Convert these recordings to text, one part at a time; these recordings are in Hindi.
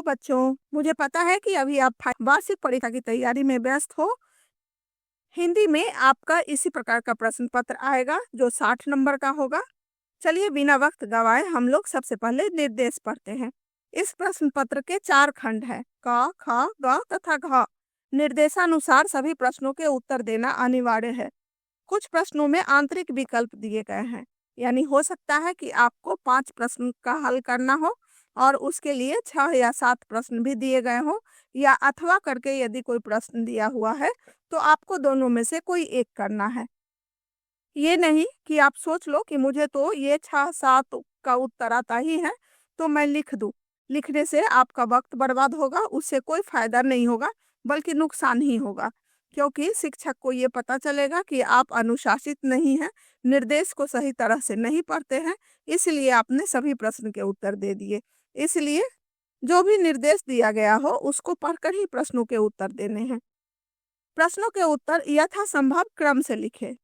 हेलो बच्चों, मुझे पता है कि अभी आप वार्षिक परीक्षा की तैयारी में व्यस्त हो। हिंदी में आपका इसी प्रकार का प्रश्न पत्र आएगा जो 60 नंबर का होगा। चलिए बिना वक्त गवाए हम लोग सबसे पहले निर्देश पढ़ते हैं। इस प्रश्न पत्र के 4 खंड हैं, क, ख, ग तथा घ। निर्देशानुसार सभी प्रश्नों के उत्तर देना अनिवार्य है। कुछ प्रश्नों में आंतरिक विकल्प दिए गए हैं, यानी हो सकता है कि आपको 5 प्रश्न का हल करना हो और उसके लिए 6 या 7 प्रश्न भी दिए गए हो, या अथवा करके यदि कोई प्रश्न दिया हुआ है तो आपको दोनों में से कोई एक करना है। ये नहीं कि आप सोच लो कि मुझे तो ये 6-7 का उत्तर आता ही है तो मैं लिख दूं। लिखने से आपका वक्त बर्बाद होगा, उससे कोई फायदा नहीं होगा बल्कि नुकसान ही होगा, क्योंकि शिक्षक को ये पता चलेगा कि आप अनुशासित नहीं हैं, निर्देश को सही तरह से नहीं पढ़ते हैं, इसलिए आपने सभी प्रश्न के उत्तर दे दिए। इसलिए जो भी निर्देश दिया गया हो उसको पढ़कर ही प्रश्नों के उत्तर देने हैं। प्रश्नों के उत्तर यथासंभव क्रम से लिखें,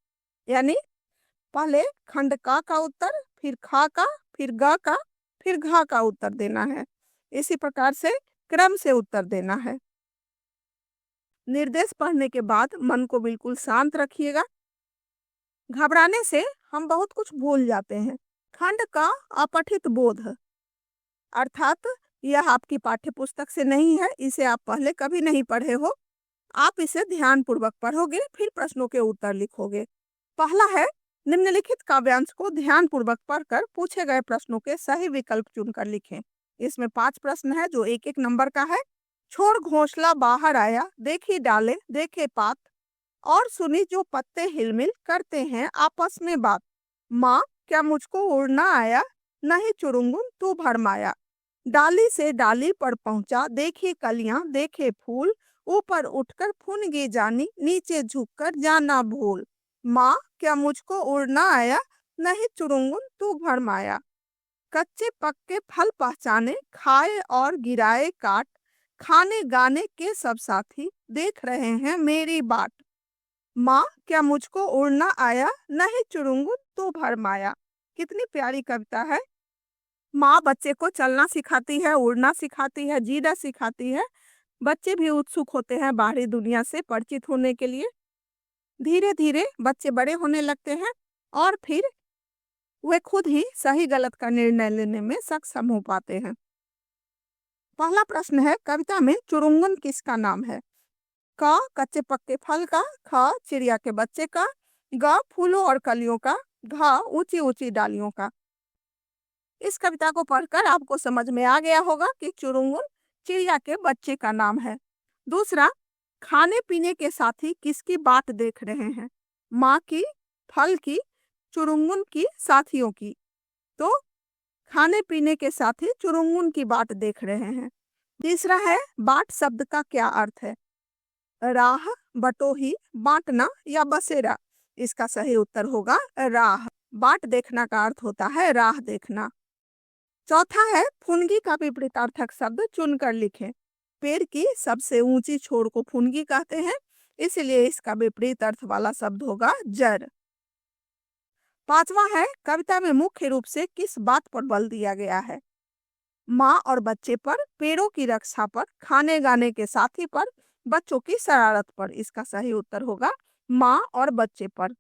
यानी पहले खंड का उत्तर, फिर खा का, फिर ग का, फिर घा का उत्तर देना है। इसी प्रकार से क्रम से उत्तर देना है। निर्देश पढ़ने के बाद मन को बिल्कुल शांत रखिएगा। घबराने से हम बहुत कुछ भूल जाते हैं। खंड का अपठित बोध, अर्थात यह आपकी पाठ्य पुस्तक से नहीं है, इसे आप पहले कभी नहीं पढ़े हो। आप इसे ध्यान पूर्वक पढ़ोगे, फिर प्रश्नों के उत्तर लिखोगे। पहला है, निम्नलिखित काव्यांश को ध्यान पूर्वक पढ़कर पूछे गए प्रश्नों के सही विकल्प चुनकर लिखें। इसमें 5 प्रश्न है जो एक एक नंबर का है। छोड़ घोंसला बाहर आया, देखी डाले देखे पात, और सुनी जो पत्ते हिलमिल करते हैं आपस में बात। माँ क्या मुझको उड़ना आया, नहीं चुरुंगुन तू भरमाया। डाली से डाली पर पहुंचा, देखी कलियां देखे फूल, ऊपर उठकर फुनगी जानी, नीचे झुककर जाना भूल। माँ क्या मुझको उड़ना आया, नहीं चुरुंगुन तू भरमाया। कच्चे पक्के फल पहचाने, खाए और गिराए काट, खाने गाने के सब साथी देख रहे हैं मेरी बाट। माँ क्या मुझको उड़ना आया, नहीं चुरुंगुन तू भरमाया। कितनी प्यारी कविता है। माँ बच्चे को चलना सिखाती है, उड़ना सिखाती है, जीना सिखाती है। बच्चे भी उत्सुक होते हैं बाहरी दुनिया से परिचित होने के लिए। धीरे धीरे बच्चे बड़े होने लगते हैं और फिर वे खुद ही सही गलत का निर्णय लेने में सक्षम हो पाते हैं। पहला प्रश्न है, कविता में चुरुंगन किसका नाम है? क कच्चे पक्के फल का, ख चिड़िया के बच्चे का, ग फूलों और कलियों का, घ ऊंची ऊंची डालियों का। इस कविता को पढ़कर आपको समझ में आ गया होगा कि चुरुंगुन चिड़िया के बच्चे का नाम है। दूसरा, खाने पीने के साथी किसकी बात देख रहे हैं? माँ की, फल की, चुरुंगुन की, साथियों की। तो खाने पीने के साथी चुरुंगुन की बात देख रहे हैं। तीसरा है, बाट शब्द का क्या अर्थ है? राह, बटोही, बांटना या बसेरा। इसका सही उत्तर होगा राह। बाट देखना का अर्थ होता है राह देखना। चौथा है, फुनगी का विपरीतार्थक शब्द चुनकर लिखें। पेड़ की सबसे ऊंची छोर को फुनगी कहते हैं, इसलिए इसका विपरीत अर्थ वाला शब्द होगा जड़। पांचवा है, कविता में मुख्य रूप से किस बात पर बल दिया गया है? माँ और बच्चे पर, पेड़ों की रक्षा पर, खाने गाने के साथी पर, बच्चों की शरारत पर। इसका सही उत्तर होगा माँ और बच्चे पर।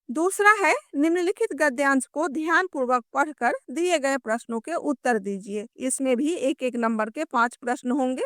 दूसरा है, निम्नलिखित गद्यांश को ध्यान पूर्वक पढ़कर दिए गए प्रश्नों के उत्तर दीजिए। इसमें भी एक एक नंबर के 5 प्रश्न होंगे।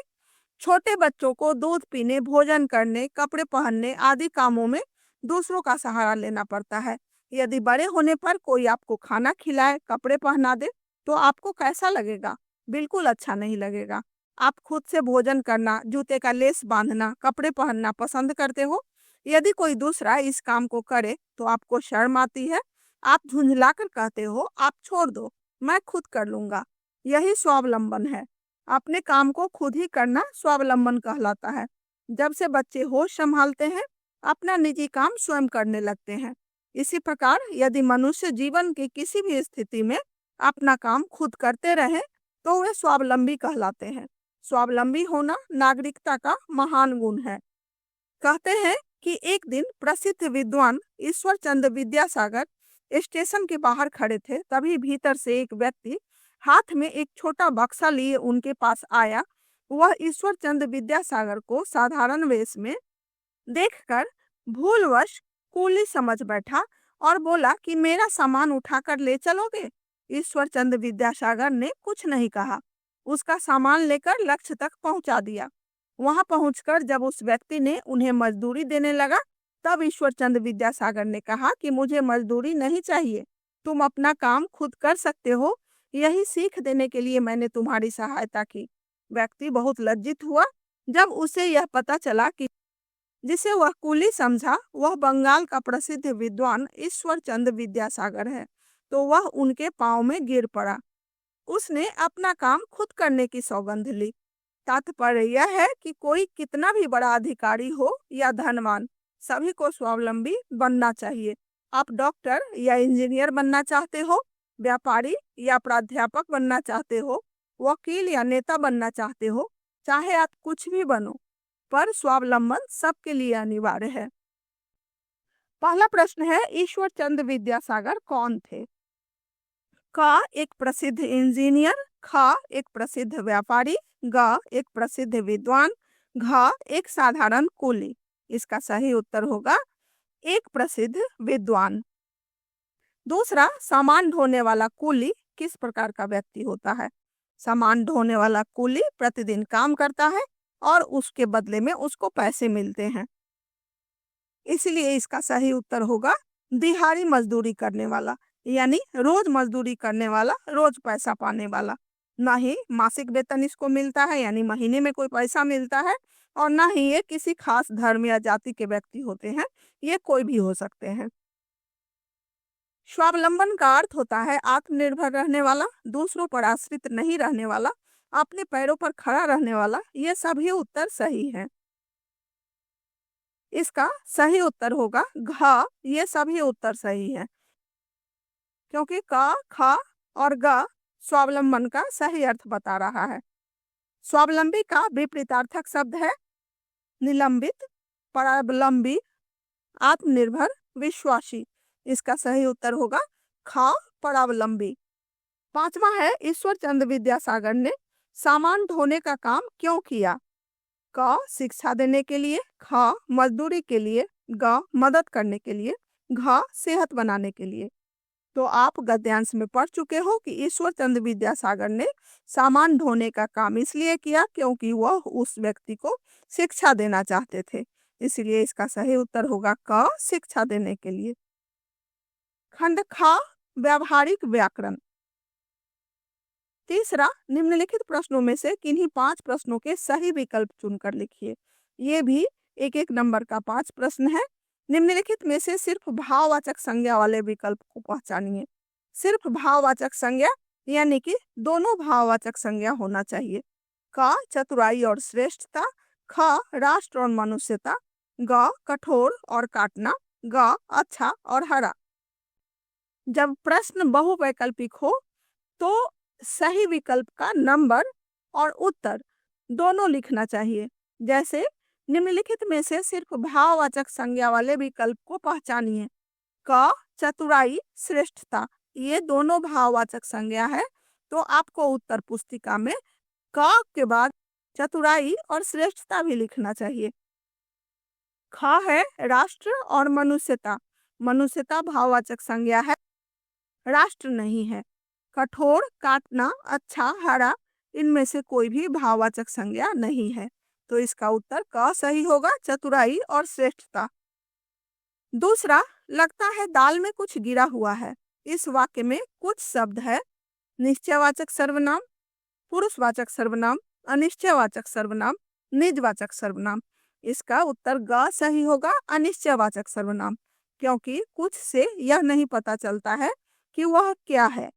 छोटे बच्चों को दूध पीने, भोजन करने, कपड़े पहनने आदि कामों में दूसरों का सहारा लेना पड़ता है। यदि बड़े होने पर कोई आपको खाना खिलाए, कपड़े पहना दे तो आपको कैसा लगेगा? बिल्कुल अच्छा नहीं लगेगा। आप खुद से भोजन करना, जूते का लेस बांधना, कपड़े पहनना पसंद करते हो। यदि कोई दूसरा इस काम को करे तो आपको शर्म आती है। आप झुंझलाकर कहते हो, आप छोड़ दो, मैं खुद कर लूंगा। यही स्वावलंबन है। अपने काम को खुद ही करना स्वावलंबन कहलाता है। जब से बच्चे होश संभालते हैं, अपना निजी काम स्वयं करने लगते हैं। इसी प्रकार यदि मनुष्य जीवन की किसी भी स्थिति में अपना काम खुद करते रहे तो वे स्वावलंबी कहलाते हैं। स्वावलंबी होना नागरिकता का महान गुण है। कहते हैं कि एक दिन प्रसिद्ध विद्वान ईश्वर चंद्र विद्यासागर स्टेशन के बाहर खड़े थे, तभी भीतर से एक व्यक्ति हाथ में एक छोटा बक्सा लिए उनके पास आया। वह ईश्वरचंद विद्यासागर को साधारण वेश में देखकर भूलवश कुली समझ बैठा और बोला कि मेरा सामान उठाकर ले चलोगे। ईश्वरचंद विद्यासागर ने कुछ नहीं कहा, उसका सामान लेकर लक्ष्य तक पहुंचा दिया। वहां पहुंचकर जब उस व्यक्ति ने उन्हें मजदूरी देने लगा, तब ईश्वरचंद विद्यासागर ने कहा कि मुझे मजदूरी नहीं चाहिए, तुम अपना काम खुद कर सकते हो, यही सीख देने के लिए मैंने तुम्हारी सहायता की। व्यक्ति बहुत लज्जित हुआ जब उसे यह पता चला कि जिसे वह कुली समझा वह बंगाल का प्रसिद्ध विद्वान ईश्वरचंद विद्यासागर है, तो वह उनके पांव में गिर पड़ा। उसने अपना काम खुद करने की सौगंध ली। तात्पर्य यह है कि कोई कितना भी बड़ा अधिकारी हो या धनवान, सभी को स्वावलंबी बनना चाहिए। आप डॉक्टर या इंजीनियर बनना चाहते हो, व्यापारी या प्राध्यापक बनना चाहते हो, वकील या नेता बनना चाहते हो, चाहे आप कुछ भी बनो, पर स्वावलंबन सबके लिए अनिवार्य है। पहला प्रश्न है, ईश्वरचंद विद्यासागर कौन थे? क एक प्रसिद्ध इंजीनियर, ख एक प्रसिद्ध व्यापारी, ग एक प्रसिद्ध विद्वान, घ एक साधारण कुली। इसका सही उत्तर होगा एक प्रसिद्ध विद्वान। दूसरा, सामान ढोने वाला कुली किस प्रकार का व्यक्ति होता है? सामान ढोने वाला कुली प्रतिदिन काम करता है और उसके बदले में उसको पैसे मिलते हैं, इसलिए इसका सही उत्तर होगा दिहाड़ी मजदूरी करने वाला, यानी रोज मजदूरी करने वाला, रोज पैसा पाने वाला। ना ही मासिक वेतन इसको मिलता है, यानी महीने में कोई पैसा मिलता है, और ना ही ये किसी खास धर्म या जाति के व्यक्ति होते हैं, ये कोई भी हो सकते हैं। स्वावलंबन का अर्थ होता है आत्मनिर्भर रहने वाला, दूसरों पर आश्रित नहीं रहने वाला, अपने पैरों पर खड़ा रहने वाला। ये सभी उत्तर सही हैं। इसका सही उत्तर होगा घ। ये सभी उत्तर सही हैं, क्योंकि क, ख और ग स्वावलंबन का सही अर्थ बता रहा है। स्वावलंबी का विपरीतार्थक शब्द है निलंबित, परावलंबी, आत्मनिर्भर, विश्वासी। इसका सही उत्तर होगा ख, परावलंबी। पांचवा है, ईश्वरचंद विद्यासागर ने सामान ढोने का काम क्यों किया? क शिक्षा देने के लिए, ख मजदूरी के लिए, ग मदद करने के लिए, घ सेहत बनाने के लिए। तो आप गद्यांश में पढ़ चुके हो कि ईश्वरचंद विद्यासागर ने सामान ढोने का काम इसलिए किया क्योंकि वह उस व्यक्ति को शिक्षा देना चाहते थे, इसलिए इसका सही उत्तर होगा क शिक्षा देने के लिए। खंड ख, व्यावहारिक व्याकरण। तीसरा, निम्नलिखित प्रश्नों में से किन्हीं 5 प्रश्नों के सही विकल्प चुनकर लिखिए। ये भी एक एक नंबर का 5 प्रश्न है। निम्नलिखित में से सिर्फ भाववाचक संज्ञा वाले विकल्प को पहचानिए। सिर्फ भाववाचक संज्ञा, यानी कि दोनों भाववाचक संज्ञा होना चाहिए। क चतुराई और श्रेष्ठता, ख राष्ट्र और मनुष्यता, ग कठोर और काटना, ग अच्छा और हरा। जब प्रश्न बहुवैकल्पिक हो तो सही विकल्प का नंबर और उत्तर दोनों लिखना चाहिए। जैसे निम्नलिखित में से सिर्फ भाववाचक संज्ञा वाले विकल्प को पहचानिए। क चतुराई, श्रेष्ठता, ये दोनों भाववाचक संज्ञा है, तो आपको उत्तर पुस्तिका में क के बाद चतुराई और श्रेष्ठता भी लिखना चाहिए। ख है राष्ट्र और मनुष्यता। मनुष्यता भाववाचक संज्ञा है, राष्ट्र नहीं है। कठोर, काटना, अच्छा, हरा, इनमें से कोई भी भाववाचक संज्ञा नहीं है, तो इसका उत्तर क सही होगा, चतुराई और श्रेष्ठता। दूसरा, लगता है दाल में कुछ गिरा हुआ है। इस वाक्य में कुछ शब्द है निश्चयवाचक सर्वनाम, पुरुषवाचक सर्वनाम, अनिश्चयवाचक सर्वनाम, निजवाचक सर्वनाम। इसका उत्तर ग सही होगा, अनिश्चयवाचक सर्वनाम, क्योंकि कुछ से यह नहीं पता चलता है कि वह क्या है।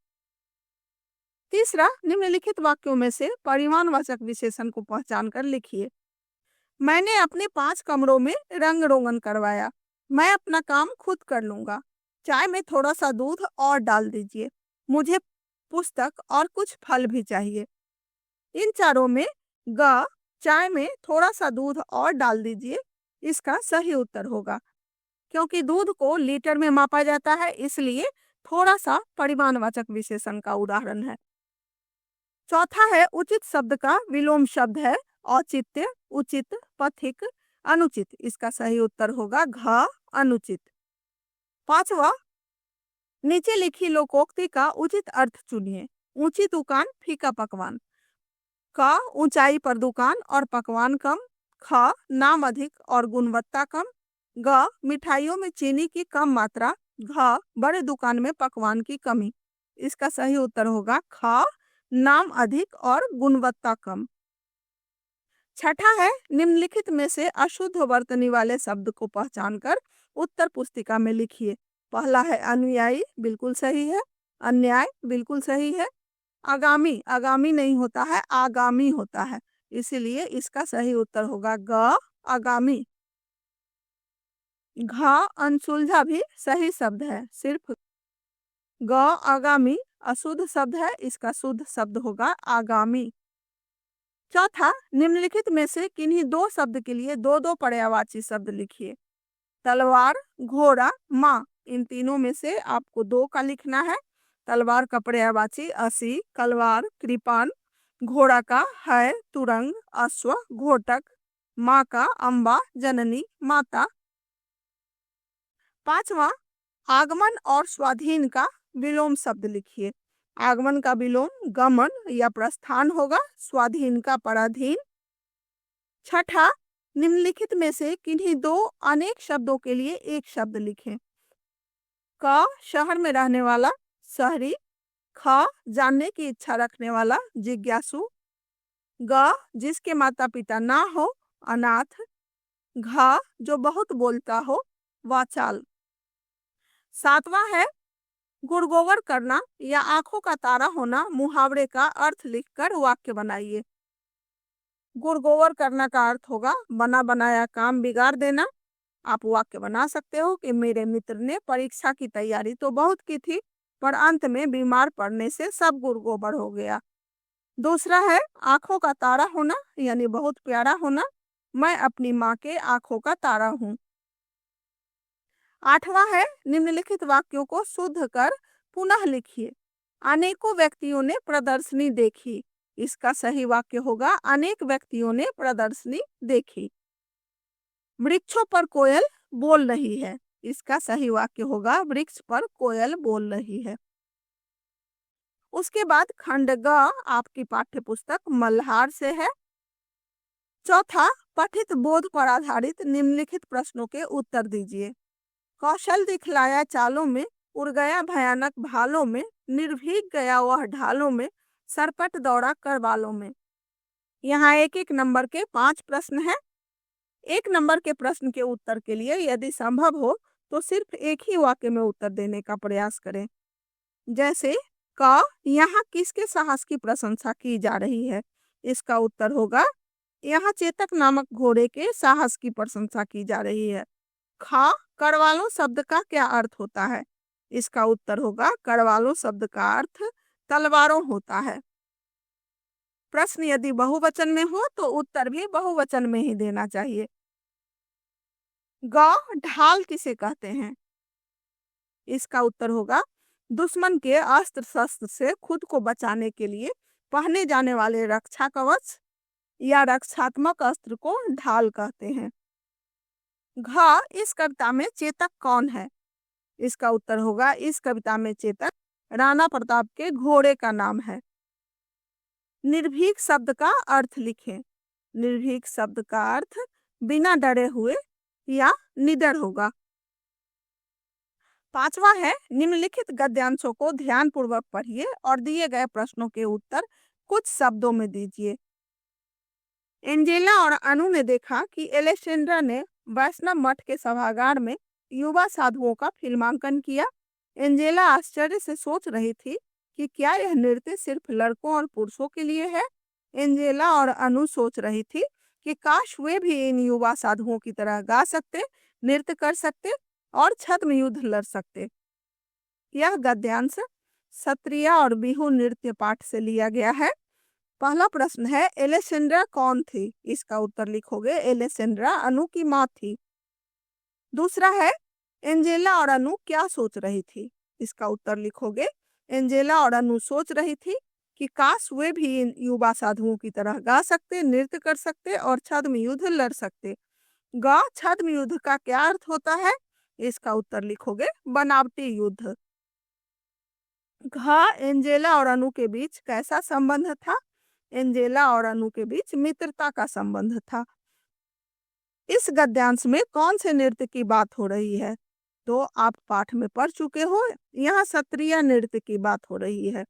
तीसरा, निम्नलिखित वाक्यों में से परिमाणवाचक विशेषण को पहचान कर लिखिए। मैंने अपने 5 कमरों में रंग रोगन करवाया। मैं अपना काम खुद कर लूंगा। चाय में थोड़ा सा दूध और डाल दीजिए। मुझे पुस्तक और कुछ फल भी चाहिए। इन चारों में ग चाय में थोड़ा सा दूध और डाल दीजिए, इसका सही उत्तर होगा, क्योंकि दूध को लीटर में मापा जाता है, इसलिए थोड़ा सा परिमाणवाचक विशेषण का उदाहरण है। चौथा है उचित शब्द का विलोम शब्द है औचित्य, उचित, पथिक, अनुचित। इसका सही उत्तर होगा घ अनुचित। पांचवा, नीचे लिखी लोकोक्ति का उचित अर्थ चुनिए। ऊंची दुकान फीका पकवान। क ऊंचाई पर दुकान और पकवान कम। ख नाम अधिक और गुणवत्ता कम। ग मिठाइयों में चीनी की कम मात्रा। घ बड़े दुकान में पकवान की कमी। इसका सही उत्तर होगा ख नाम अधिक और गुणवत्ता कम। छठा है निम्नलिखित में से अशुद्ध वर्तनी वाले शब्द को पहचानकर उत्तर पुस्तिका में लिखिए। पहला है अनुयायी, बिल्कुल सही है। अन्याय, बिल्कुल सही है। आगामी, आगामी नहीं होता है, आगामी होता है, इसीलिए इसका सही उत्तर होगा ग आगामी। घ अनसुलझा भी सही शब्द है, सिर्फ ग आगामी अशुद्ध शब्द है, इसका शुद्ध शब्द होगा आगामी। चौथा, निम्नलिखित में से किन्हीं दो शब्द के लिए दो दो पर्यायवाची शब्द लिखिए। तलवार, घोड़ा, माँ, इन तीनों में से आपको दो का लिखना है। तलवार का पर्यायवाची असी, कलवार, कृपान। घोड़ा का है, तुरंग, अश्व, घोटक। माँ का अम्बा, जननी, माता। पांचवा, आगमन और स्वाधीन का विलोम शब्द लिखिए। आगमन का विलोम गमन या प्रस्थान होगा, स्वाधीन का पराधीन। छठा, निम्नलिखित में से किन्हीं दो अनेक शब्दों के लिए एक शब्द लिखें। क शहर में रहने वाला, शहरी। ख जानने की इच्छा रखने वाला, जिज्ञासु। ग जिसके माता पिता ना हो, अनाथ। घ जो बहुत बोलता हो, वाचाल। सातवां है गुड़गोबर करना या आंखों का तारा होना मुहावरे का अर्थ लिखकर वाक्य बनाइए। गुड़गोबर करना का अर्थ होगा बना बनाया काम बिगाड़ देना। आप वाक्य बना सकते हो कि मेरे मित्र ने परीक्षा की तैयारी तो बहुत की थी, पर अंत में बीमार पड़ने से सब गुड़गोबर हो गया। दूसरा है आंखों का तारा होना यानी बहुत प्यारा होना। मैं अपनी माँ के आंखों का तारा हूँ। आठवां है निम्नलिखित वाक्यों को शुद्ध कर पुनः लिखिए। अनेकों व्यक्तियों ने प्रदर्शनी देखी। इसका सही वाक्य होगा अनेक व्यक्तियों ने प्रदर्शनी देखी। वृक्षों पर कोयल बोल रही है। इसका सही वाक्य होगा वृक्ष पर कोयल बोल रही है। उसके बाद खंड ग आपकी पाठ्य पुस्तक मल्हार से है। चौथा, पठित बोध पर आधारित निम्नलिखित प्रश्नों के उत्तर दीजिए। कौशल दिखलाया चालों में, उड़ गया भयानक भालों में, निर्भीक गया वह ढालों में, सरपट दौड़ा कर बालों में। यहाँ एक एक नंबर के 5 प्रश्न हैं। एक नंबर के प्रश्न के उत्तर के लिए यदि संभव हो तो सिर्फ एक ही वाक्य में उत्तर देने का प्रयास करें। जैसे क यहाँ किसके साहस की प्रशंसा की जा रही है। इसका उत्तर होगा यहाँ चेतक नामक घोड़े के साहस की प्रशंसा की जा रही है। ख करवालों शब्द का क्या अर्थ होता है। इसका उत्तर होगा करवालों शब्द का अर्थ तलवारों होता है। प्रश्न यदि बहुवचन में हो तो उत्तर भी बहुवचन में ही देना चाहिए। ग ढाल किसे कहते हैं। इसका उत्तर होगा दुश्मन के अस्त्र शस्त्र से खुद को बचाने के लिए पहने जाने वाले रक्षा कवच या रक्षात्मक अस्त्र को ढाल कहते हैं। घ इस कविता में चेतक कौन है। इसका उत्तर होगा इस कविता में चेतक राणा प्रताप के घोड़े का नाम है। निर्भीक शब्द का अर्थ लिखें। निर्भीक शब्द का अर्थ बिना डरे हुए या निडर होगा। पांचवा है निम्नलिखित गद्यांशों को ध्यानपूर्वक पढ़िए और दिए गए प्रश्नों के उत्तर कुछ शब्दों में दीजिए। एंजेला और अनु ने देखा कि एलेक्सेंड्रा ने वैष्णव मठ के सभागार में युवा साधुओं का फिल्मांकन किया। एंजेला आश्चर्य से सोच रही थी कि क्या यह नृत्य सिर्फ लड़कों और पुरुषों के लिए है। एंजेला और अनु सोच रही थी कि काश वे भी इन युवा साधुओं की तरह गा सकते, नृत्य कर सकते और छद्म युद्ध लड़ सकते। यह गद्यांश सत्रिया और बिहू नृत्य पाठ से लिया गया है। पहला प्रश्न है एलेक्सेंड्रा कौन थी। इसका उत्तर लिखोगे एलेक्सेंड्रा अनु की माँ थी। दूसरा है एंजेला और अनु क्या सोच रही थी। इसका उत्तर लिखोगे एंजेला और अनु सोच रही थी कि काश वे भी इन युवा साधुओं की तरह गा सकते, नृत्य कर सकते और छद्म युद्ध लड़ सकते। ग छद्म युद्ध का क्या अर्थ होता है? इसका उत्तर लिखोगे बनावटी युद्ध। घ एंजेला और अनु के बीच कैसा संबंध था? एंजेला और अनु के बीच मित्रता का संबंध था। इस गद्यांश में कौन से नृत्य की बात हो रही है? तो आप पाठ में पढ़ चुके हो, यहाँ सत्रिया नृत्य की बात हो रही है।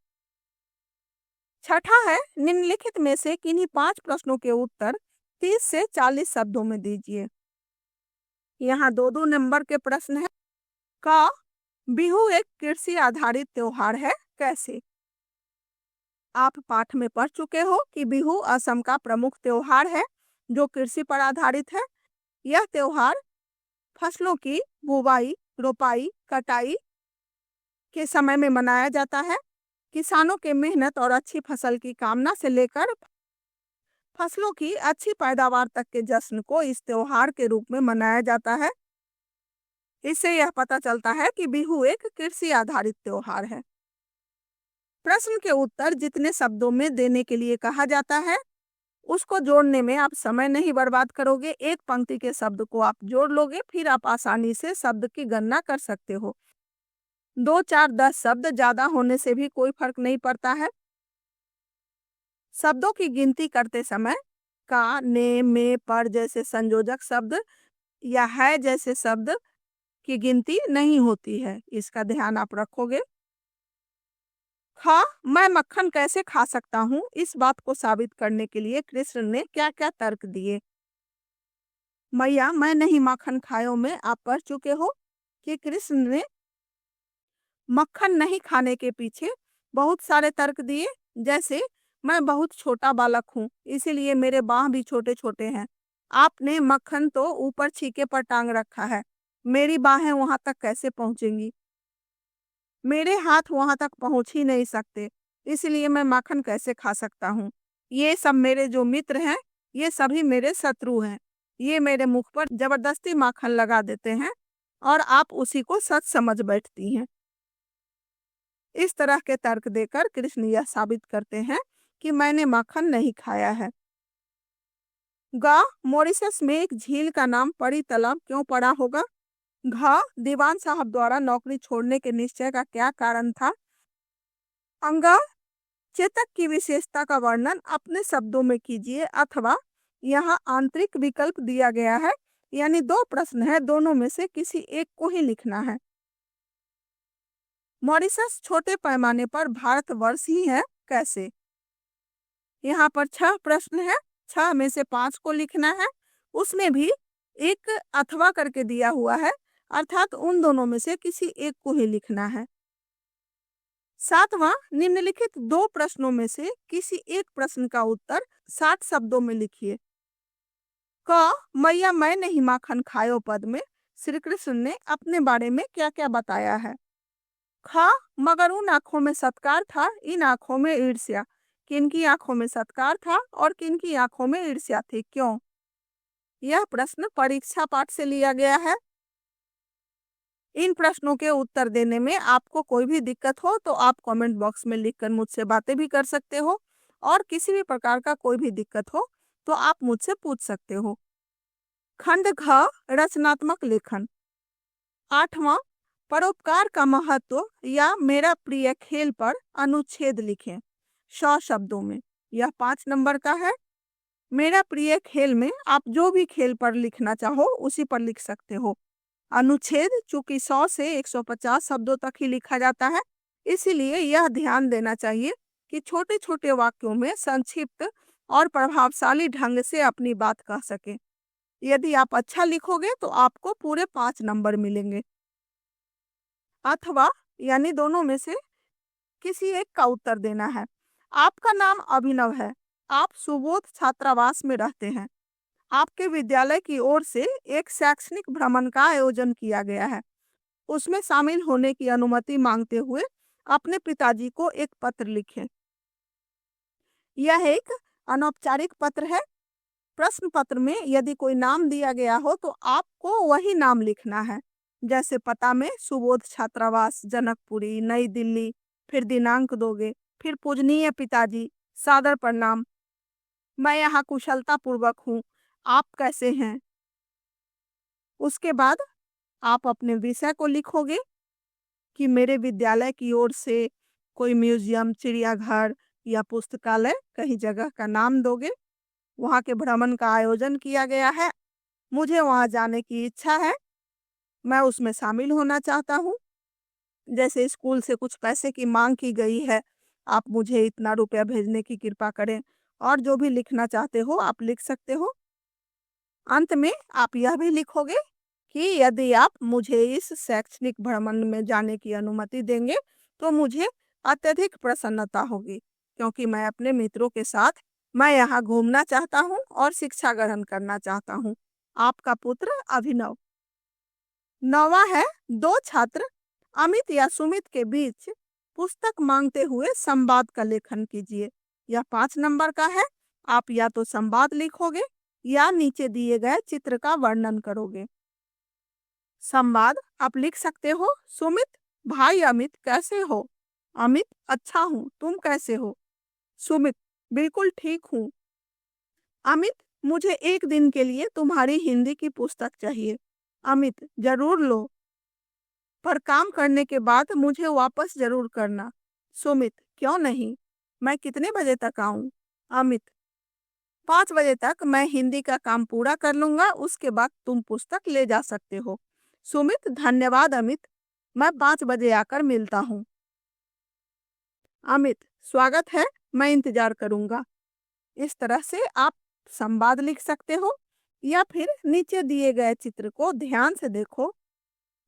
छठा है, निम्नलिखित में से किन्हीं 5 प्रश्नों के उत्तर 30 से 40 शब्दों में दीजिए। यहाँ 2-2 नंबर के प्रश्न है। क बिहू एक कृषि आधारित त्योहार है, कैसे? आप पाठ में पढ़ चुके हो कि बिहू असम का प्रमुख त्योहार है जो कृषि पर आधारित है। यह त्योहार फसलों की बुवाई, रोपाई, कटाई के समय में मनाया जाता है। किसानों के मेहनत और अच्छी फसल की कामना से लेकर फसलों की अच्छी पैदावार तक के जश्न को इस त्योहार के रूप में मनाया जाता है। इससे यह पता चलता है कि बिहू एक कृषि आधारित त्योहार है। प्रश्न के उत्तर जितने शब्दों में देने के लिए कहा जाता है उसको जोड़ने में आप समय नहीं बर्बाद करोगे। एक पंक्ति के शब्द को आप जोड़ लोगे, फिर आप आसानी से शब्द की गणना कर सकते हो। 2, 4, 10 शब्द ज्यादा होने से भी कोई फर्क नहीं पड़ता है। शब्दों की गिनती करते समय का, ने, में, पर जैसे संयोजक शब्द या है जैसे शब्द की गिनती नहीं होती है, इसका ध्यान आप रखोगे। हाँ, मैं मक्खन कैसे खा सकता हूँ, इस बात को साबित करने के लिए कृष्ण ने क्या क्या तर्क दिए? मैया मैं नहीं माखन खायो में आप पढ़ चुके हो कि कृष्ण ने मक्खन नहीं खाने के पीछे बहुत सारे तर्क दिए। जैसे मैं बहुत छोटा बालक हूँ इसीलिए मेरे बाह भी छोटे छोटे हैं। आपने मक्खन तो ऊपर छीके पर टांग रखा है, मेरी बाहें वहां तक कैसे पहुंचेंगी? मेरे हाथ वहां तक पहुंच ही नहीं सकते, इसलिए मैं माखन कैसे खा सकता हूँ? ये सब मेरे जो मित्र हैं ये सभी मेरे शत्रु हैं। ये मेरे मुख पर जबरदस्ती माखन लगा देते हैं और आप उसी को सच समझ बैठती हैं। इस तरह के तर्क देकर कृष्ण यह साबित करते हैं कि मैंने माखन नहीं खाया है। ग मॉरिशस में एक झील का नाम परी तालाब क्यों पड़ा होगा? घ दीवान साहब द्वारा नौकरी छोड़ने के निश्चय का क्या कारण था? अंग चेतक की विशेषता का वर्णन अपने शब्दों में कीजिए अथवा यहाँ आंतरिक विकल्प दिया गया है, यानी 2 प्रश्न है, दोनों में से किसी एक को ही लिखना है। मॉरिशस छोटे पैमाने पर भारतवर्ष ही है, कैसे? यहाँ पर 6 प्रश्न है, 6 में से 5 को लिखना है, उसमें भी एक अथवा करके दिया हुआ है, अर्थात उन दोनों में से किसी एक को ही लिखना है। 7वां निम्नलिखित 2 प्रश्नों में से किसी एक प्रश्न का उत्तर 60 शब्दों में लिखिए। क मैया मैं नहीं माखन खायो पद में श्री कृष्ण ने अपने बारे में क्या क्या बताया है? ख मगर उन आंखों में सत्कार था, इन आंखों में ईर्ष्या। किनकी आंखों में सत्कार था और किनकी आंखों में ईर्ष्या थी, क्यों? यह प्रश्न परीक्षा पाठ से लिया गया है। इन प्रश्नों के उत्तर देने में आपको कोई भी दिक्कत हो तो आप कमेंट बॉक्स में लिखकर मुझसे बातें भी कर सकते हो, और किसी भी प्रकार का कोई भी दिक्कत हो तो आप मुझसे पूछ सकते हो। खंड घ रचनात्मक लेखन। 8वां परोपकार का महत्व या मेरा प्रिय खेल पर अनुच्छेद लिखें 100 शब्दों में। यह 5 नंबर का है। मेरा प्रिय खेल में आप जो भी खेल पर लिखना चाहो उसी पर लिख सकते हो। अनुच्छेद चूंकि 100 से 150 शब्दों तक ही लिखा जाता है, इसीलिए यह ध्यान देना चाहिए कि छोटे छोटे वाक्यों में संक्षिप्त और प्रभावशाली ढंग से अपनी बात कह सके। यदि आप अच्छा लिखोगे तो आपको पूरे 5 नंबर मिलेंगे। अथवा यानी दोनों में से किसी एक का उत्तर देना है। आपका नाम अभिनव है, आप सुबोध छात्रावास में रहते हैं। आपके विद्यालय की ओर से एक शैक्षणिक भ्रमण का आयोजन किया गया है, उसमें शामिल होने की अनुमति मांगते हुए अपने पिताजी को एक पत्र लिखें। यह एक अनौपचारिक पत्र है। प्रश्न पत्र में यदि कोई नाम दिया गया हो तो आपको वही नाम लिखना है। जैसे पता में सुबोध छात्रावास, जनकपुरी, नई दिल्ली, फिर दिनांक दोगे, फिर पूजनीय पिताजी, सादर प्रणाम। मैं यहाँ कुशलता पूर्वक हूँ, आप कैसे हैं? उसके बाद आप अपने विषय को लिखोगे कि मेरे विद्यालय की ओर से कोई म्यूजियम, चिड़ियाघर या पुस्तकालय कहीं जगह का नाम दोगे। वहाँ के भ्रमण का आयोजन किया गया है, मुझे वहाँ जाने की इच्छा है, मैं उसमें शामिल होना चाहता हूँ। जैसे स्कूल से कुछ पैसे की मांग की गई है, आप मुझे इतना रुपया भेजने की कृपा करें। और जो भी लिखना चाहते हो आप लिख सकते हो। अंत में आप यह भी लिखोगे कि यदि आप मुझे इस शैक्षणिक भ्रमण में जाने की अनुमति देंगे तो मुझे अत्यधिक प्रसन्नता होगी, क्योंकि मैं अपने मित्रों के साथ मैं यहाँ घूमना चाहता हूँ और शिक्षा ग्रहण करना चाहता हूँ। आपका पुत्र अभिनव। 9वां है, दो छात्र अमित या सुमित के बीच पुस्तक मांगते हुए संवाद का लेखन कीजिए। यह 5 नंबर का है। आप या तो संवाद लिखोगे या नीचे दिए गए चित्र का वर्णन करोगे। संवाद आप लिख सकते हो। सुमित, भाई अमित कैसे हो? अमित, अच्छा हूँ, तुम कैसे हो? सुमित, बिल्कुल ठीक हूँ। अमित, मुझे एक दिन के लिए तुम्हारी हिंदी की पुस्तक चाहिए। अमित, जरूर लो, पर काम करने के बाद मुझे वापस जरूर करना। सुमित, क्यों नहीं, मैं कितने बजे तक आऊं? अमित, 5 बजे तक मैं हिंदी का काम पूरा कर लूंगा, उसके बाद तुम पुस्तक ले जा सकते हो। सुमित, धन्यवाद अमित, मैं 5 बजे आकर मिलता हूँ। अमित, स्वागत है, मैं इंतजार करूंगा। इस तरह से आप संवाद लिख सकते हो। या फिर नीचे दिए गए चित्र को ध्यान से देखो।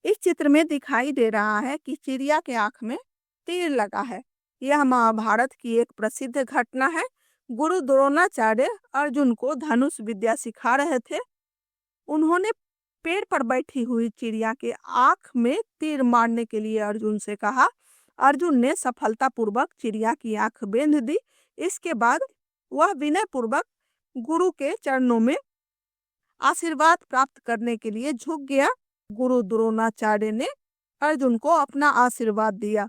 इस चित्र में दिखाई दे रहा है कि चिड़िया के आंख में तीर लगा है। यह महाभारत की एक प्रसिद्ध घटना है। गुरु द्रोणाचार्य अर्जुन को धनुष विद्या सिखा रहे थे। उन्होंने पेड़ पर बैठी हुई चिड़िया के आंख में तीर मारने के लिए अर्जुन से कहा। अर्जुन ने सफलतापूर्वक चिड़िया की आंख बेंध दी। इसके बाद वह विनय पूर्वक गुरु के चरणों में आशीर्वाद प्राप्त करने के लिए झुक गया। गुरु द्रोणाचार्य ने अर्जुन को अपना आशीर्वाद दिया।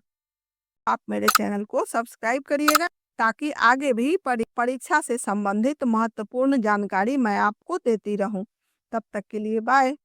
आप मेरे चैनल को सब्सक्राइब करिएगा ताकि आगे भी परीक्षा से संबंधित महत्वपूर्ण जानकारी मैं आपको देती रहूं। तब तक के लिए बाय।